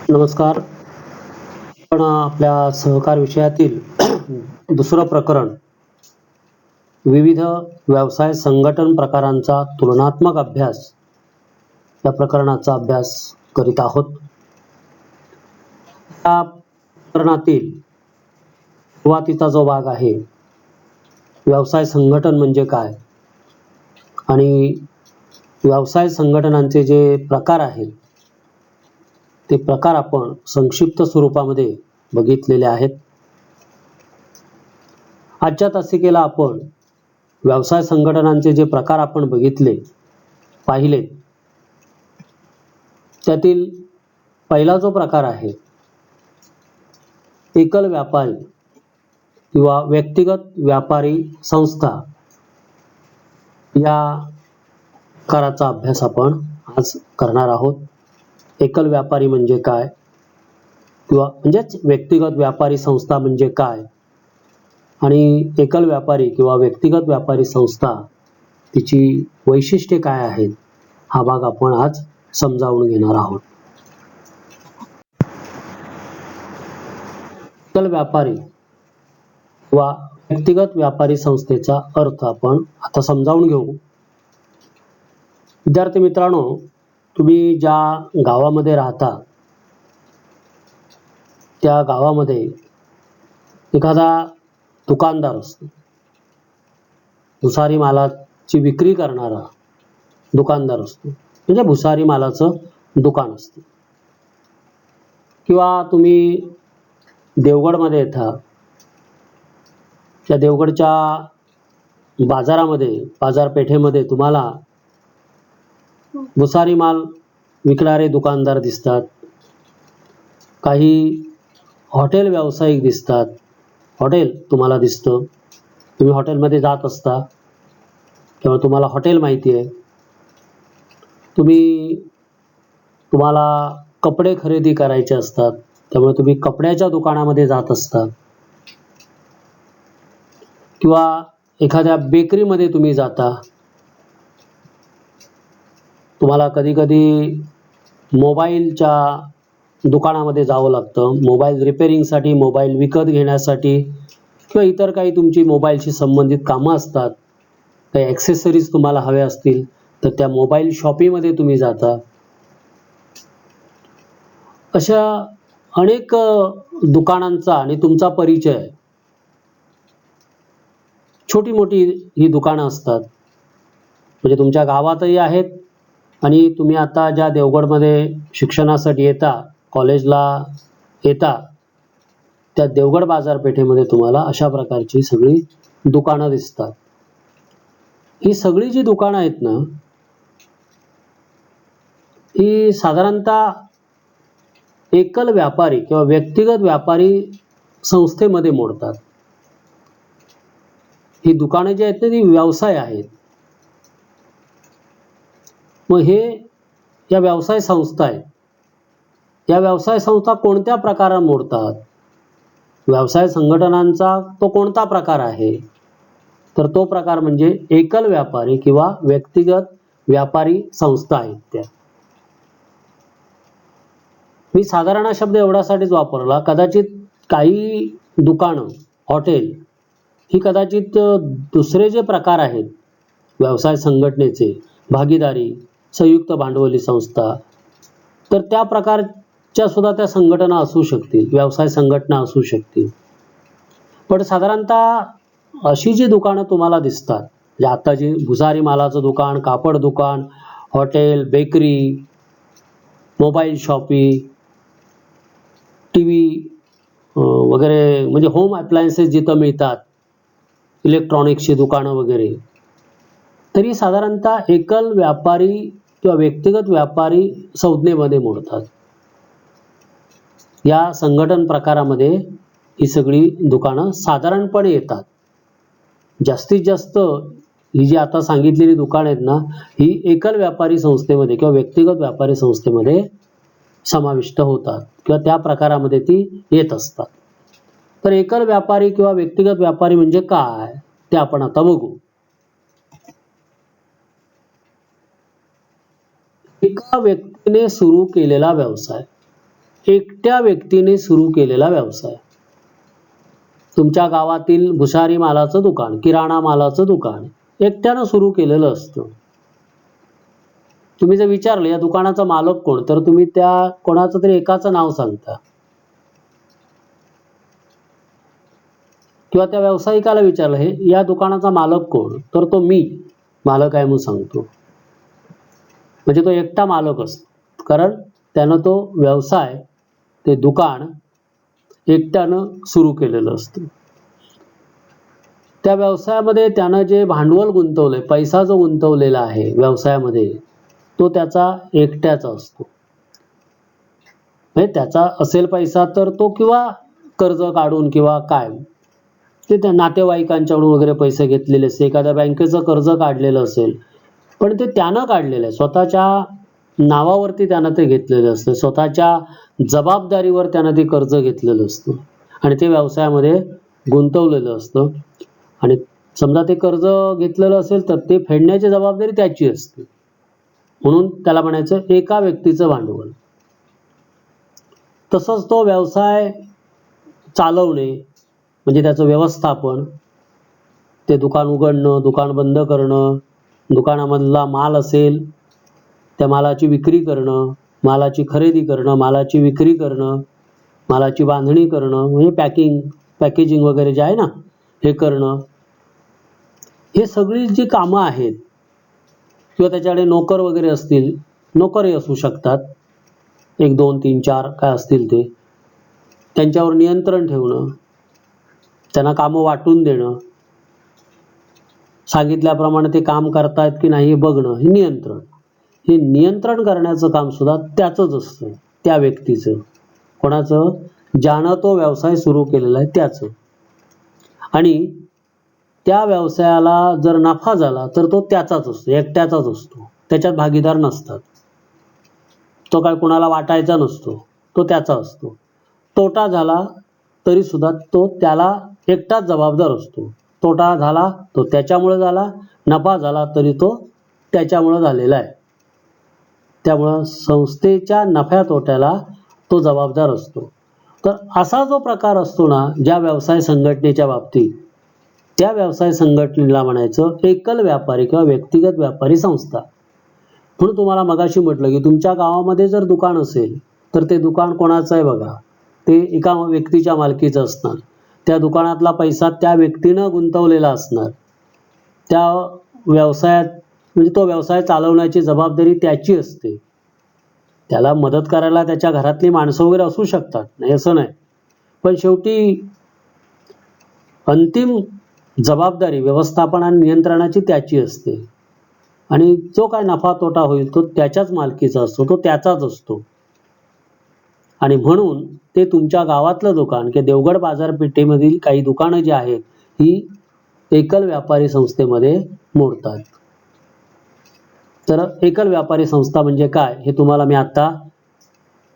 नमस्कार. आपण आपल्या सहकार विषयातील दुसरं प्रकरण विविध व्यवसाय संघटन प्रकारांचा तुलनात्मक अभ्यास या प्रकरणाचा अभ्यास करीत आहोत. या प्रकरणातील सुरुवातीचा जो भाग आहे, व्यवसाय संघटन म्हणजे काय आणि व्यवसाय संघटनांचे जे प्रकार आहेत ते प्रकार आपण संक्षिप्त स्वरूपामध्ये बघितलेले आहेत. आजच्या तासिकेला आपण व्यवसाय संघटनांचे जे प्रकार आपण पाहिले त्यातील पहिला जो प्रकार आहे, एकल व्यापारी किंवा व्यक्तिगत व्यापारी संस्था, या प्रकाराचा अभ्यास आपण आज करणार आहोत. एकल व्यापारी म्हणजे काय किंवा म्हणजेच व्यक्तिगत व्यापारी संस्था म्हणजे काय आणि एकल व्यापारी किंवा व्यक्तिगत व्यापारी संस्था तिची वैशिष्ट्ये काय आहेत, हा भाग आपण आज समजावून घेणार आहोत. एकल व्यापारी किंवा व्यक्तिगत व्यापारी संस्थेचा अर्थ आपण आता समजावून घेऊ. विद्यार्थी मित्रांनो, तुम्ही ज्या गावामध्ये राहता त्या गावामध्ये एखादा दुकानदार असतो, भुसारी मालाची विक्री करणारा दुकानदार असतो, म्हणजे भुसारी मालाचं दुकान असतं. किंवा तुम्ही देवगडमध्ये येता, त्या देवगडच्या बाजारामध्ये बाजारपेठेमध्ये तुम्हाला भुसारी माल विकणारे दुकानदार दिसतात. काही हॉटेल व्यावसायिक दिसतात. हॉटेल तुम्हाला दिसतं, तुम्ही हॉटेलमध्ये जात असता किंवा तुम्हाला हॉटेल माहिती आहे. तुम्हाला कपडे खरेदी करायचे असतात, त्यामुळे तुम्ही कपड्याच्या दुकानामध्ये जात असता. किंवा एखाद्या बेकरीमध्ये तुम्ही जाता. तुम्हाला कधी कधी मोबाईलच्या दुकानामध्ये जावं लागतं, मोबाईल रिपेअरिंगसाठी, मोबाईल विकत घेण्यासाठी किंवा इतर काही तुमची मोबाईलशी संबंधित कामं असतात. काही ॲक्सेसरीज तुम्हाला हव्या असतील तर त्या मोबाईल शॉपीमध्ये तुम्ही जाता. अशा अनेक दुकानांचा आणि तुमचा परिचय, छोटी मोठी ही दुकानं असतात. म्हणजे तुमच्या गावातही आहेत आणि तुम्ही आता ज्या देवगडमध्ये शिक्षणासाठी येता, कॉलेजला येता, त्या देवगड बाजारपेठेमध्ये तुम्हाला अशा प्रकारची सगळी दुकानं दिसतात. ही सगळी जी दुकानं आहेत ना, ही साधारणतः एकल व्यापारी किंवा व्यक्तिगत व्यापारी संस्थेमध्ये मोडतात. ही दुकानं जी आहेत ना, ती व्यवसाय आहेत. मग हे या व्यवसाय संस्था आहेत. या व्यवसाय संस्था कोणत्या प्रकारात मोडतात? व्यवसाय संघटनांचा तो कोणता प्रकार आहे? तर तो प्रकार म्हणजे एकल व्यापारी किंवा व्यक्तिगत व्यापारी संस्था आहेत त्या. मी साधारण हा शब्द एवढ्यासाठीच वापरला, कदाचित काही दुकानं, हॉटेल ही कदाचित दुसरे जे प्रकार आहेत व्यवसाय संघटनेचे, भागीदारी, संयुक्त भांडवली संस्था, तर त्या प्रकारच्या सुद्धा त्या संघटना असू शकतील, व्यवसाय संघटना असू शकतील. पण साधारणतः अशी जी दुकानं तुम्हाला दिसतात, म्हणजे आता जी भुसारी मालाचं दुकान, कापड दुकान, hotel, bakery, mobile shoppe, TV वगैरे, म्हणजे होम अप्लायन्सेस जिथं मिळतात, इलेक्ट्रॉनिक्सची दुकानं वगैरे, तरी साधारणतः एकल व्यापारी किंवा व्यक्तिगत व्यापारी संज्ञेमध्ये मोडतात. या संघटन प्रकारामध्ये ही सगळी दुकानं साधारणपणे येतात. जास्तीत जास्त ही जी आता सांगितलेली दुकानं आहेत ना, ही एकल व्यापारी संस्थेमध्ये किंवा व्यक्तिगत व्यापारी संस्थेमध्ये समाविष्ट होतात किंवा त्या प्रकारामध्ये ती येत असतात. तर एकल व्यापारी किंवा व्यक्तिगत व्यापारी म्हणजे काय ते आपण आता बघू. एका व्यक्तीने सुरू केलेला व्यवसाय, एकट्या व्यक्तीने सुरू केलेला व्यवसाय. तुमच्या गावातील भुसारी मालाचं दुकान, किराणा मालाचं दुकान एकट्यानं सुरू केलेलं असतं. तुम्ही जर विचारलं या दुकानाचा मालक कोण, तर तुम्ही त्या कोणाचं तरी एकाचं नाव सांगता. किंवा त्या व्यावसायिकाला विचारलं हे या दुकानाचा मालक कोण, तर तो मी मालक आहे म्हणून सांगतो. म्हणजे तो एकटा मालक असतो, कारण त्यानं तो व्यवसाय, ते दुकान एकट्यानं सुरू केलेलं असतं. त्या व्यवसायामध्ये त्यानं जे भांडवल गुंतवलंय, पैसा जो गुंतवलेला आहे व्यवसायामध्ये, तो त्याचा एकट्याचा असतो. म्हणजे त्याचा असेल पैसा तर तो किंवा कर्ज काढून किंवा काय ते त्या नातेवाईकांच्याकडून वगैरे पैसे घेतलेले असते, एखाद्या बँकेचं कर्ज काढलेलं असेल, पण ते त्यानं काढलेलं आहे, स्वतःच्या नावावरती त्यानं ते घेतलेलं असतं, स्वतःच्या जबाबदारीवर त्यानं ते कर्ज घेतलेलं असतं आणि ते व्यवसायामध्ये गुंतवलेलं असतं. आणि समजा ते कर्ज घेतलेलं असेल तर ते फेडण्याची जबाबदारी त्याची असते. म्हणून त्याला म्हणायचं एका व्यक्तीचं भांडवल. तसंच तो व्यवसाय चालवणे म्हणजे त्याचं व्यवस्थापन, ते दुकान उघडणं, दुकान बंद करणं, दुकानामधला माल असेल त्या मालाची विक्री करणं, मालाची खरेदी करणं, मालाची विक्री करणं, मालाची बांधणी करणं, म्हणजे पॅकेजिंग वगैरे जे आहे ना हे करणं, हे सगळी जी कामं आहेत. किंवा त्याच्याकडे नोकर वगैरे असतील, नोकरही असू शकतात, 1 2 3 4 काय असतील ते, त्यांच्यावर नियंत्रण ठेवणं, त्यांना कामं वाटून देणं, सांगितल्याप्रमाणे ते काम करतायत की नाही हे बघणं, हे नियंत्रण करण्याचं काम सुद्धा त्याचंच असतं, त्या व्यक्तीचं. कोणाचं? ज्यानं तो व्यवसाय सुरू केलेला आहे त्याचं. आणि त्या व्यवसायाला जर नफा झाला तर तो त्याचाच असतो, एकट्याचाच असतो, त्याच्यात भागीदार नसतात. तो काय कोणाला वाटायचा नसतो, तो त्याचा असतो. तोटा झाला तरी सुद्धा तो त्याला एकटाच जबाबदार असतो. तोटा झाला तो त्याच्यामुळे झाला, नफा झाला तरी तो त्याच्यामुळे झालेला आहे. त्यामुळं संस्थेच्या नफ्या तोट्याला तो जबाबदार असतो. तर असा जो प्रकार असतो ना ज्या व्यवसाय संघटनेच्या बाबतीत, त्या व्यवसाय संघटनेला म्हणायचं एकल व्यापारी किंवा व्यक्तिगत व्यापारी संस्था. म्हणून तुम्हाला मगाशी म्हटलं की तुमच्या गावामध्ये जर दुकान असेल तर ते दुकान कोणाचं आहे बघा, ते एका व्यक्तीच्या मालकीचं असणार. त्या दुकानातला पैसा त्या व्यक्तीनं गुंतवलेला असणार. त्या व्यवसायात म्हणजे तो व्यवसाय चालवण्याची जबाबदारी त्याची असते. त्याला मदत करायला त्याच्या घरातली माणसं वगैरे असू शकतात, नाही असं नाही, पण शेवटी अंतिम जबाबदारी व्यवस्थापन आणि नियंत्रणाची त्याची असते. आणि जो काय नफा तोटा होईल तो त्याच्याच मालकीचा असतो, तो त्याचाच असतो. आणि म्हणून ते तुमच्या गावातलं दुकान किंवा देवगड बाजारपेठेमधील काही दुकानं जी आहेत ही एकल व्यापारी संस्थेमध्ये मोडतात. तर एकल व्यापारी संस्था म्हणजे काय हे तुम्हाला मी आता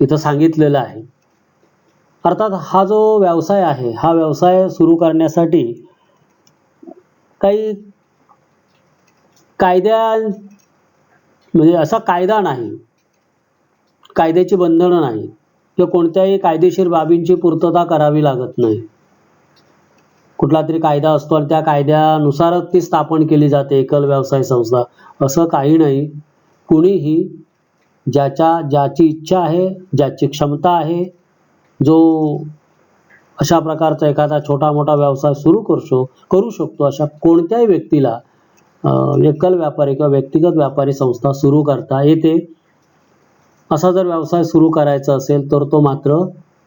इथं सांगितलेलं आहे. अर्थात हा जो व्यवसाय आहे, हा व्यवसाय सुरू करण्यासाठी काही म्हणजे असा कायदा नाही, कायद्याची बंधनं नाही किंवा कोणत्याही कायदेशीर बाबींची पूर्तता करावी लागत नाही. कुठला तरी कायदा असतो आणि त्या कायद्यानुसारच ती स्थापन केली जाते एकल व्यवसाय संस्था, असं काही नाही. कुणीही ज्याची इच्छा आहे, ज्याची क्षमता आहे, जो अशा प्रकारचा एखादा छोटा मोठा व्यवसाय सुरू करू शकतो, अशा कोणत्याही व्यक्तीला एकल व्यापारी किंवा व्यक्तिगत व्यापारी संस्था सुरू करता येते. असा जर व्यवसाय सुरू करायचा असेल तर तो मात्र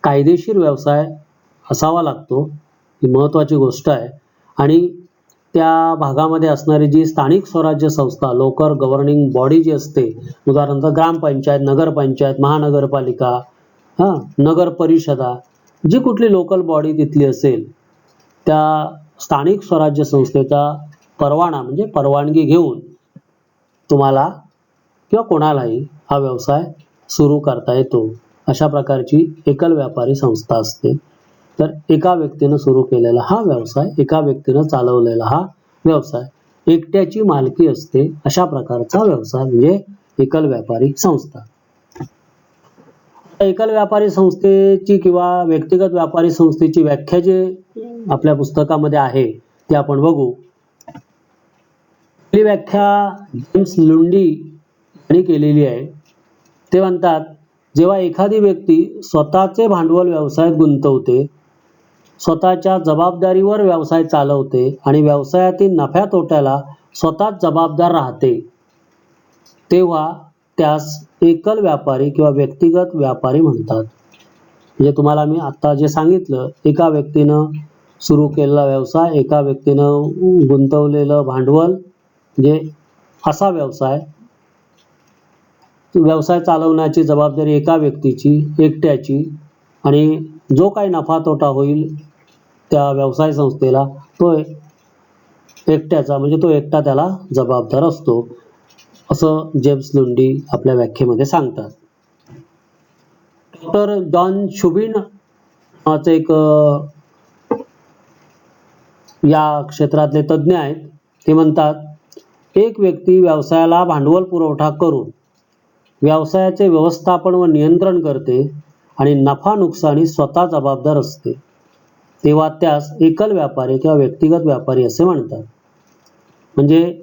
कायदेशीर व्यवसाय असावा लागतो, ही महत्त्वाची गोष्ट आहे. आणि त्या भागामध्ये असणारी जी स्थानिक स्वराज्य संस्था, लोकल गव्हर्निंग बॉडी जी असते, उदाहरणार्थ ग्रामपंचायत, नगरपंचायत, महानगरपालिका, नगर परिषदा, जी कुठली लोकल बॉडी तिथली असेल, त्या स्थानिक स्वराज्य संस्थेचा परवाना म्हणजे परवानगी घेऊन तुम्हाला किंवा कोणालाही हा व्यवसाय सुरू करता येतो. अशा प्रकारची एकल व्यापारी संस्था असते. तर एका व्यक्तीनं सुरू केलेला हा व्यवसाय, एका व्यक्तीनं चालवलेला हा व्यवसाय, एकट्याची मालकी असते, अशा प्रकारचा व्यवसाय म्हणजे एकल व्यापारी संस्था. एकल व्यापारी संस्थेची किंवा व्यक्तिगत व्यापारी संस्थेची व्याख्या जे आपल्या पुस्तकामध्ये आहे ते आपण बघू. पहिली व्याख्या जेम्स लुंडी यांनी केलेली आहे. ते म्हणतात, जेव्हा एखादी व्यक्ती स्वतःचे भांडवल व्यवसायात गुंतवते, स्वतःच्या जबाबदारीवर व्यवसाय चालवते आणि व्यवसायातील नफ्या तोट्याला स्वतःच जबाबदार राहते, तेव्हा त्यास एकल व्यापारी किंवा व्यक्तिगत व्यापारी म्हणतात. म्हणजे तुम्हाला मी आता जे सांगितलं, एका व्यक्तीनं सुरू केलेला व्यवसाय, एका व्यक्तीनं गुंतवलेलं भांडवल, म्हणजे असा व्यवसाय चालवण्याची जबाबदारी एका व्यक्तीची एकट्याची, आणि जो काही नफा तोटा होईल त्या व्यवसाय संस्थेला तो एकट्याचा, म्हणजे तो एकटा त्याला जबाबदार असतो, असं जेम्स लुंडी आपल्या व्याख्येमध्ये सांगतात. डॉक्टर जॉन शुबिन नावाचे एक या क्षेत्रातले तज्ज्ञ आहेत. ते म्हणतात, एक व्यक्ती व्यवसायाला भांडवल पुरवठा करून व्यवसायाचे व्यवस्थापन व नियंत्रण करते आणि नफा नुकसानी स्वतः जबाबदार असते, तेव्हा त्यास एकल व्यापारी किंवा व्यक्तिगत व्यापारी असे म्हणतात. म्हणजे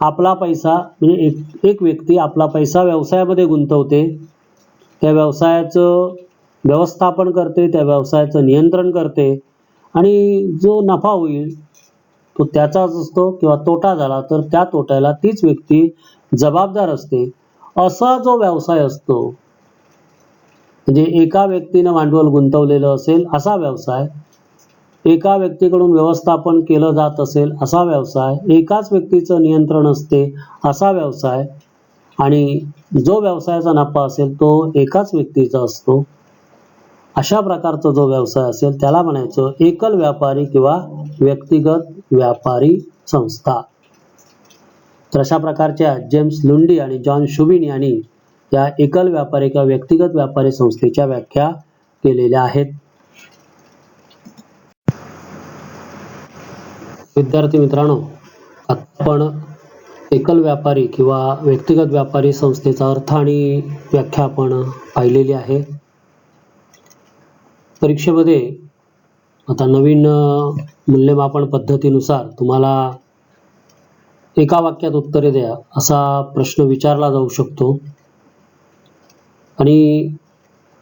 आपला पैसा, म्हणजे एक व्यक्ती आपला पैसा व्यवसायामध्ये गुंतवते, त्या व्यवसायाचं व्यवस्थापन करते, त्या व्यवसायाचं नियंत्रण करते, आणि जो नफा होईल तो त्याचाच असतो, किंवा तोटा झाला तर त्या तोट्याला तीच व्यक्ती जबाबदार असते, असा जो व्यवसाय असतो. म्हणजे एका व्यक्तीनं भांडवल गुंतवलेलं असेल असा व्यवसाय, एका व्यक्तीकडून व्यवस्थापन केलं जात असेल असा व्यवसाय, एकाच व्यक्तीचं नियंत्रण असते असा व्यवसाय, आणि जो व्यवसायाचा नफा असेल तो एकाच व्यक्तीचा असतो, अशा प्रकारचा जो व्यवसाय असेल त्याला म्हणायचं एकल व्यापारी किंवा व्यक्तिगत व्यापारी संस्था. तर अशा प्रकारच्या जेम्स लुंडी आणि जॉन शुबिन यांनी या एकल व्यापारी किंवा व्यक्तिगत व्यापारी संस्थेच्या व्याख्या केलेल्या आहेत. विद्यार्थी मित्रांनो, आपण एकल व्यापारी किंवा व्यक्तिगत व्यापारी संस्थेचा अर्थ आणि व्याख्या आपण पाहिलेली आहे. परीक्षेमध्ये आता नवीन मूल्यमापन पद्धतीनुसार तुम्हाला एका वाक्यात उत्तरे द्या असा प्रश्न विचारला जाऊ शकतो, आणि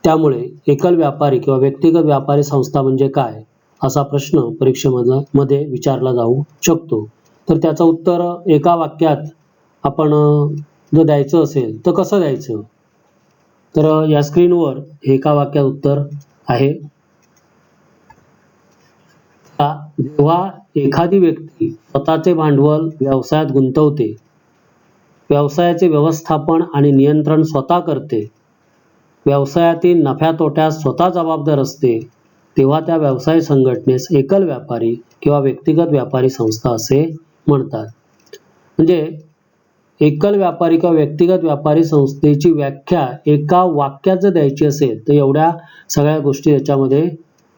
त्यामुळे एकल व्यापारी किंवा व्यक्तिगत व्यापारी संस्था म्हणजे काय असा प्रश्न परीक्षेमध्ये विचारला जाऊ शकतो. तर त्याचं उत्तर एका वाक्यात आपण जर द्यायचं असेल तर कसं द्यायचं, तर या स्क्रीनवर एका वाक्यात उत्तर आहे. जेव्हा एखादी व्यक्ती स्वतःचे भांडवल व्यवसायात गुंतवते, व्यवसायाचे व्यवस्थापन आणि नियंत्रण स्वतः करते, व्यवसायातील नफ्या तोट्यास स्वतः जबाबदार असते, तेव्हा त्या व्यवसाय संघटनेस एकल व्यापारी किंवा व्यक्तिगत व्यापारी संस्था असे म्हणतात. म्हणजे एकल व्यापारी किंवा व्यक्तिगत व्यापारी संस्थेची व्याख्या एका वाक्यात जर द्यायची असेल तर एवढ्या सगळ्या गोष्टी याच्यामध्ये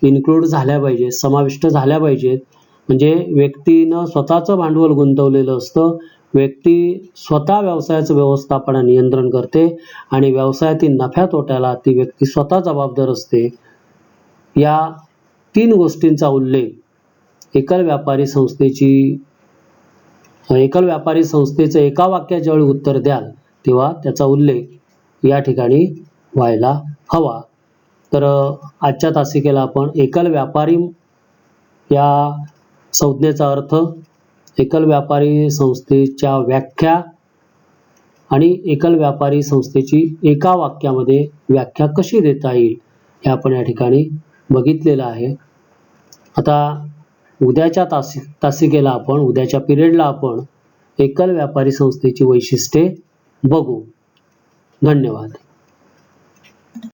इन्क्लूड झाल्या पाहिजेत, समाविष्ट झाल्या पाहिजेत. म्हणजे व्यक्तीनं स्वतःचं भांडवल गुंतवलेलं असतं, व्यक्ती स्वतः व्यवसायाचं व्यवस्थापन आणि नियंत्रण करते, आणि व्यवसायातील नफ्या तोट्याला ती व्यक्ती स्वतः जबाबदार असते. या 3 गोष्टींचा उल्लेख एकल व्यापारी संस्थेचं एका वाक्यात ज्यावेळी उत्तर द्याल तेव्हा त्याचा उल्लेख या ठिकाणी व्हायला हवा. तर आजच्या तासिकेला आपण एकल व्यापारी या संज्ञेचा अर्थ, एकल व्यापारी संस्थेच्या व्याख्या आणि एकल व्यापारी संस्थेची एका वाक्यामध्ये व्याख्या कशी देता येईल हे आपण या ठिकाणी बघितलेलं आहे. आता उद्याच्या तासिकेला आपण, उद्याच्या पिरियडला आपण एकल व्यापारी संस्थेची वैशिष्ट्ये बघू. धन्यवाद.